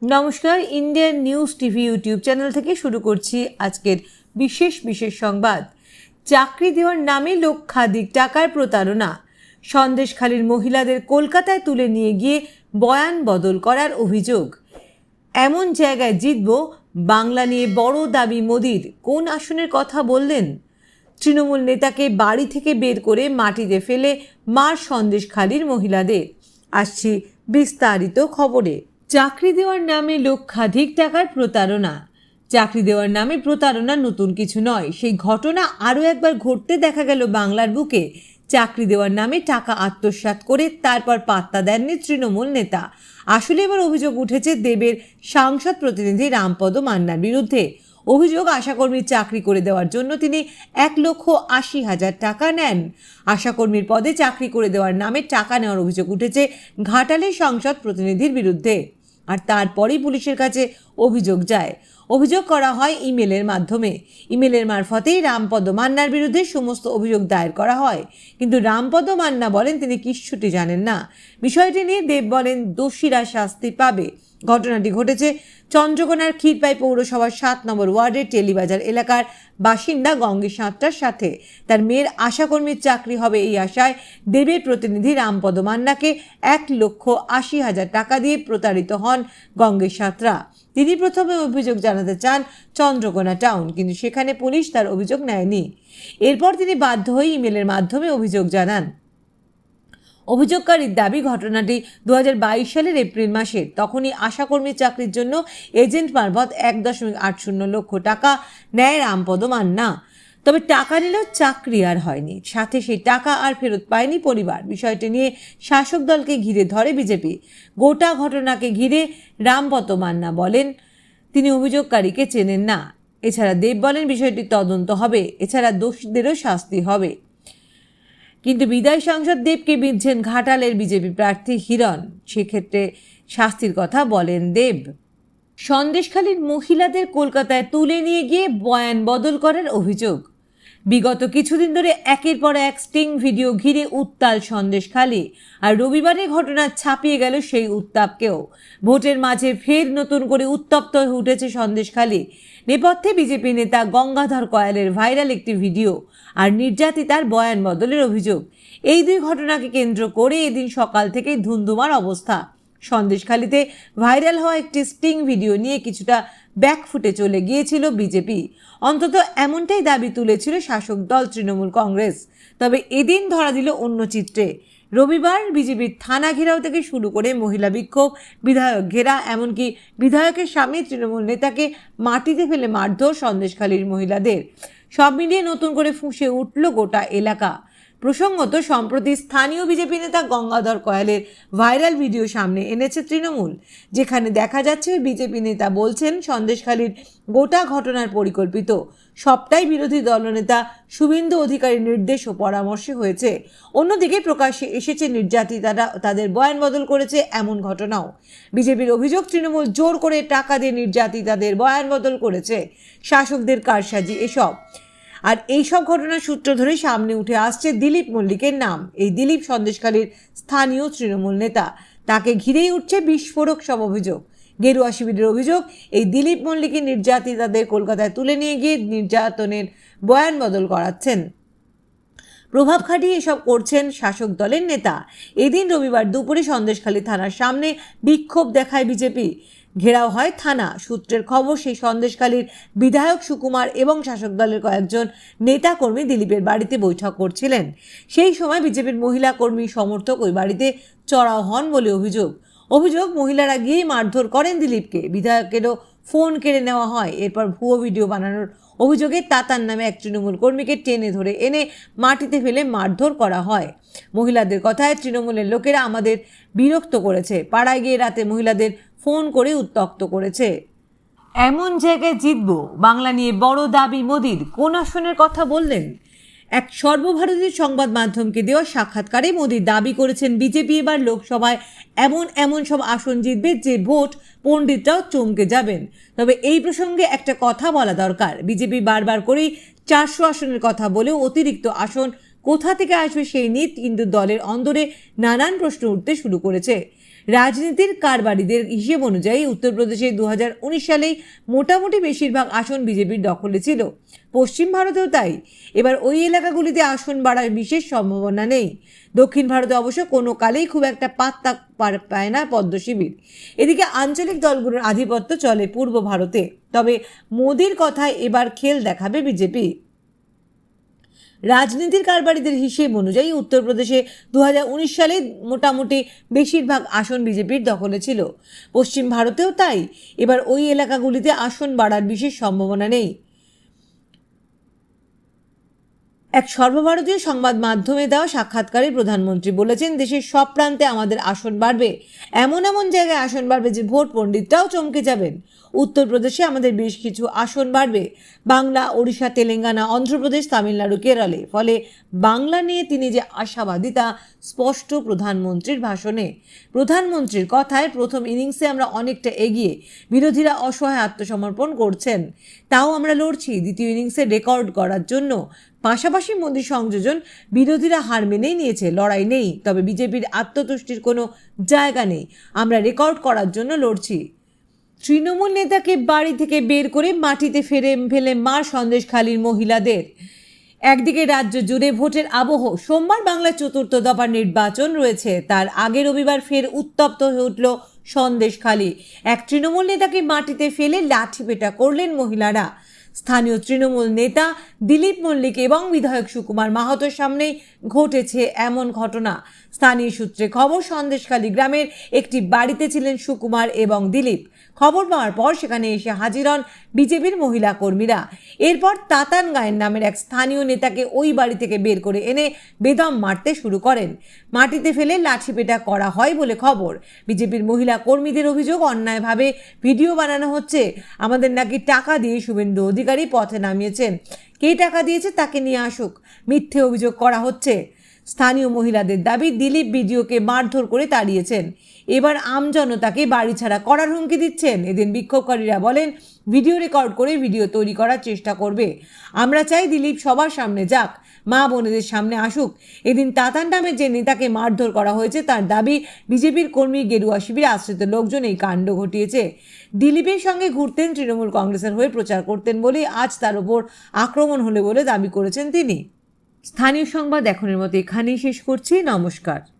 নমস্কার, Indian news TV YouTube channel থেকে শুরু করছি আজকের বিশেষ সংবাদ। চাকরি দেওয়ার নামে লক্ষাধিক টাকার প্রতারণা। সন্দেশখালীর মহিলাদের কলকাতায় তুলে নিয়ে গিয়ে বয়ান বদল করার অভিযোগ। এমন জায়গায় জিতব, বাংলা নিয়ে বড় দাবি মোদির। কোন আসনের কথা বললেন? তৃণমূল নেতাকে বাড়ি থেকে বের করে মাটিতে ফেলে মার সন্দেশখালীর মহিলাদের। আসছি বিস্তারিত খবরে। চাকরি দেওয়ার নামে লক্ষাধিক টাকার প্রতারণা। চাকরি দেওয়ার নামে প্রতারণা নতুন কিছু নয়। সেই ঘটনা আরও একবার ঘটতে দেখা গেল বাংলার বুকে। চাকরি দেওয়ার নামে টাকা আত্মসাৎ করে তারপর পাত্তা দেননি তৃণমূল নেতা। আসলে এবার অভিযোগ উঠেছে দেবের সাংসদ প্রতিনিধি রামপদ মান্নার বিরুদ্ধে। অভিযোগ, আশাকর্মীর চাকরি করে দেওয়ার জন্য তিনি 1,80,000 টাকা নেন। আশাকর্মীর পদে চাকরি করে দেওয়ার নামে টাকা নেওয়ার অভিযোগ উঠেছে ঘাটালের সংসদ প্রতিনিধির বিরুদ্ধে। আর তারপরেই পুলিশের কাছে অভিযোগ যায়। অভিযোগ করা হয় ইমেলের মাধ্যমে। ইমেলের মারফতেই রামপদ মান্নার বিরুদ্ধে সমস্ত অভিযোগ দায়ের করা হয়। কিন্তু রামপদ মান্না বলেন তিনি কিচ্ছুটি জানেন না। বিষয়টি নিয়ে দেব বলেন দোষীরা শাস্তি পাবে। ঘটনাটি ঘটেছে চন্দ্রকোনার ক্ষীরপাই পৌরসভার 7 নম্বর ওয়ার্ডের টেলিবাজার এলাকার বাসিন্দা গঙ্গেশ সাঁতরার সাথে। তার মেয়ের আশাকর্মীর চাকরি হবে এই আশায় দেবের প্রতিনিধি রামপদ মান্নাকে 1,80,000 টাকা দিয়ে প্রতারিত হন গঙ্গেশ সাঁতরা। তিনি প্রথমে অভিযোগ জানাতে চান চন্দ্রকোনা টাউন, কিন্তু সেখানে পুলিশ তার অভিযোগ নেয়নি। এরপর তিনি বাধ্য হয়ে ইমেলের মাধ্যমে অভিযোগ জানান। অভিযোগকারীর দাবি, ঘটনাটি 2022 সালের এপ্রিল মাসের। তখনই আশাকর্মীর চাকরির জন্য এজেন্ট মারফত 1.80 লক্ষ টাকা নেয় রামপদ মান্না। তবে টাকা নিলেও চাকরি আর হয়নি, সাথে সেই টাকা আর ফেরত পায়নি পরিবার। বিষয়টি নিয়ে শাসক দলকে ঘিরে ধরে বিজেপি। গোটা ঘটনাকে ঘিরে রামপদ মান্না বলেন তিনি অভিযোগকারীকে চেনেন না। এছাড়া দেব বলেন বিষয়টি তদন্ত হবে, এছাড়া দোষীদেরও শাস্তি হবে। কিন্তু বিদায়ী সাংসদ দেবকে বিঁধছেন ঘাটালের বিজেপি প্রার্থী হিরণ। সেক্ষেত্রে শাস্তির কথা বলেন দেব। সন্দেশখালীর মহিলাদের কলকাতায় তুলে নিয়ে গিয়ে বয়ান বদল করার অভিযোগ। বিগত কিছুদিন ধরে একের পর এক স্টিং ভিডিও ঘিরে উত্তাল সন্দেশখালী। আর রবিবারের ঘটনা ছাপিয়ে গেল সেই উত্তাপকেও। ভোটের মাঝে ফের নতুন করে উত্তপ্ত হয়ে উঠেছে সন্দেশখালী। নেপথ্যে বিজেপি নেতা গঙ্গাধর কয়ালের ভাইরাল একটি ভিডিও আর নির্যাতিতার বয়ান বদলের অভিযোগ। এই দুই ঘটনাকে কেন্দ্র করে এদিন সকাল থেকেই ধুন্ধুমার অবস্থা। সন্দেশখালীতে ভাইরাল হওয়া একটি স্টিং ভিডিও নিয়ে কিছুটা ব্যাকফুটে চলে গিয়েছিল বিজেপি। অন্তত এমনটাই দাবি তুলেছিল শাসক দল তৃণমূল কংগ্রেস। তবে এদিন ধরা দিল অন্য চিত্রে। রবিবার বিজেপির থানা ঘেরাও থেকে শুরু করে মহিলা বিক্ষোভ, বিধায়ক ঘেরা, এমনকি বিধায়কের সামনে তৃণমূল নেতাকে মাটিতে ফেলে মারধর সন্দেশখালীর মহিলাদের। সব মিলিয়ে নতুন করে ফুঁসে উঠল গোটা এলাকা। প্রসঙ্গত, সম্প্রতি স্থানীয় বিজেপি নেতা গঙ্গাধর কয়ালের ভাইরাল ভিডিও সামনে এনেছে তৃণমূল, যেখানে দেখা যাচ্ছে বিজেপি নেতা বলছেন সন্দেশখালীর গোটা ঘটনার পরিকল্পিত। সবটাই বিরোধী দলনেতা শুভেন্দু অধিকারীর নির্দেশ ও পরামর্শে হয়েছে। অন্যদিকে প্রকাশ্যে এসেছে নির্যাতিতারা তাদের বয়ান বদল করেছে এমন ঘটনাও। বিজেপির অভিযোগ, তৃণমূল জোর করে টাকা দিয়ে নির্যাতিতাদের বয়ান বদল করেছে। শাসকদের কারসাজি এসব। আর এইসব ঘটনার সূত্র ধরে সামনে উঠে আসছে দিলীপ মল্লিকের নাম। এই দিলীপ সন্দেশখালীর স্থানীয় তৃণমূল নেতা। তাকে ঘিরেই উঠছে বিস্ফোরক সব অভিযোগ। গেরুয়া শিবিরের অভিযোগ, এই দিলীপ মল্লিকের নির্যাতিতাদের কলকাতায় তুলে নিয়ে গিয়ে নির্যাতনের বয়ান বদল করাচ্ছেন। প্রভাব খাটিয়ে এসব করছেন শাসক দলের নেতা। এদিন রবিবার দুপুরে সন্দেশখালী থানার সামনে বিক্ষোভ দেখায় বিজেপি। ঘেরাও হয় থানা। সূত্রের খবর, সেই সন্দেশখালীর বিধায়ক সুকুমার এবং শাসক দলের কয়েকজন নেতাকর্মী দিলীপের বাড়িতে বৈঠক করছিলেন। সেই সময় বিজেপির মহিলা কর্মী সমর্থক ওই বাড়িতে চড়াও হন বলে অভিযোগ। মহিলারা গিয়েই মারধর করেন দিলীপকে। বিধায়কেরও ফোন কেড়ে নেওয়া হয়। এরপর ভুয়ো ভিডিও বানানোর অভিযোগে তাতার নামে এক তৃণমূল কর্মীকে টেনে ধরে এনে মাটিতে ফেলে মারধর করা হয়। মহিলাদের কথায়, তৃণমূলের লোকেরা আমাদের বিরক্ত করেছে, পাড়ায় গিয়ে রাতে মহিলাদের ফোন করে উত্ত্যক্ত করেছে। এমন জায়গায় জিতব, বাংলা নিয়ে বড় দাবি মোদির। কোন আসনের কথা বললেন? এক সর্বভারতীয় সংবাদ মাধ্যমকে দেওয়া সাক্ষাৎকারে মোদি দাবি করেছেন বিজেপি এবার লোকসভায় এমন সব আসন জিতবে যে ভোট পণ্ডিতরাও চমকে যাবেন। তবে এই প্রসঙ্গে একটা কথা বলা দরকার। বিজেপি বারবার করেই 400 আসনের কথা বলেও অতিরিক্ত আসন কোথা থেকে আসবে সেই নিয়ে কিন্তু দলের অন্দরে নানান প্রশ্ন উঠতে শুরু করেছে। রাজনীতির কারবারিদের হিসেব অনুযায়ী উত্তরপ্রদেশে 2019 সালেই মোটামুটি বেশিরভাগ আসন বিজেপির দখলে ছিল। পশ্চিম ভারতেও তাই। এবার ওই এলাকাগুলিতে আসন বাড়ার বিশেষ সম্ভাবনা নেই। দক্ষিণ ভারতে অবশ্য কোনো কালেই খুব একটা পাত্তা পায় না পদ্ম শিবির। এদিকে আঞ্চলিক দলগুলোর আধিপত্য চলে পূর্ব ভারতে। তবে মোদির কথায় এবার খেল দেখাবে বিজেপি। রাজনীতির কারবারিদের হিসেব অনুযায়ী উত্তরপ্রদেশে 2019 সালে মোটামুটি বেশিরভাগ আসন বিজেপির দখলে ছিল। পশ্চিম ভারতেও তাই। এবার ওই এলাকাগুলিতে আসন বাড়ার বিশেষ সম্ভাবনা নেই। এক সর্বভারতীয় সংবাদ মাধ্যমে দেওয়া সাক্ষাৎকারে প্রধানমন্ত্রী বলেছেন, দেশের সব প্রান্তে আমাদের আসন বাড়বে, এমন এমন জায়গায় আসন বাড়বে যে ভোট পণ্ডিতরাও চমকে যাবেন। উত্তরপ্রদেশে আমাদের বেশ কিছু আসন বাড়বে, বাংলা, ওড়িশা, তেলেঙ্গানা, অন্ধ্রপ্রদেশ, তামিলনাড়ু, কেরলে। ফলে বাংলা নিয়ে তিনি যে আশাবাদী তা স্পষ্ট প্রধানমন্ত্রীর ভাষণে। প্রধানমন্ত্রীর কথায় প্রথম ইনিংসে আমরা অনেকটা এগিয়ে, বিরোধীরা অসহায় আত্মসমর্পণ করছেন, তাও আমরা লড়ছি দ্বিতীয় ইনিংসে রেকর্ড করার জন্য। পাশাপাশি মোদী সংযোজন, বিরোধীরা হার মেনেই নিয়েছে, লড়াই নেই, তবে বিজেপির আত্মতুষ্টির কোনো জায়গা নেই, আমরা রেকর্ড করার জন্য লড়ছি। তৃণমূল নেতাকে বাড়ি থেকে বের করে মাটিতে ফেলে মার সন্দেশখালীর মহিলাদের। একদিকে রাজ্য জুড়ে ভোটের আবহ, সোমবার বাংলার চতুর্থ দফার নির্বাচন রয়েছে, তার আগে রবিবার ফের উত্তপ্ত হয়ে উঠল সন্দেশখালী। এক তৃণমূল নেতাকে মাটিতে ফেলে লাঠিপেটা করলেন মহিলারা। স্থানীয় তৃণমূল নেতা দিলীপ মল্লিক এবং বিধায়ক সুকুমার মাহাতোর সামনেই ঘটেছে এমন ঘটনা। স্থানীয় সূত্রে খবর, সন্দেশখালী গ্রামের একটি বাড়িতে ছিলেন সুকুমার এবং দিলীপ। খবর পাওয়ার পর সেখানে এসে হাজির হন বিজেপির মহিলা কর্মীরা। এরপর তাতান গায়েন নামের এক স্থানীয় নেতাকে ওই বাড়ি থেকে বের করে এনে বেদম মারতে শুরু করেন। মাটিতে ফেলে লাঠিপেটা করা হয় বলে খবর। বিজেপির মহিলা কর্মীদের অভিযোগ, অন্যায়ভাবে ভিডিও বানানো হচ্ছে, আমাদের নাকি টাকা দিয়ে শুভেন্দু অধিকারী পথে নামিয়েছেন, কে টাকা দিয়েছে তাকে নিয়ে আসুক, মিথ্যে অভিযোগ করা হচ্ছে। স্থানীয় মহিলাদের দাবি, দিলীপ ভিডিওকে মারধর করে তাড়িয়েছেন, এবার আমজনতাকে বাড়ি ছাড়া করার হুমকি দিচ্ছেন। এদিন বিক্ষোভকারীরা বলেন, ভিডিও রেকর্ড করে ভিডিও তৈরি করার চেষ্টা করবে। আমরা চাই দিলীপ সবার সামনে যাক, মা বোনেদের সামনে আসুক। এদিন তাতান নামের যে নেতাকে মারধর করা হয়েছে তার দাবি, বিজেপির কর্মী, গেরুয়া শিবিরে আশ্রিত লোকজন এই কাণ্ড ঘটিয়েছে। দিলীপের সঙ্গে ঘুরতেন, তৃণমূল কংগ্রেসের হয়ে প্রচার করতেন বলেই আজ তার ওপর আক্রমণ হলে বলে দাবি করেছেন তিনি। স্থানীয় সংবাদ এখনের মতো এখানেই শেষ করছি। নমস্কার।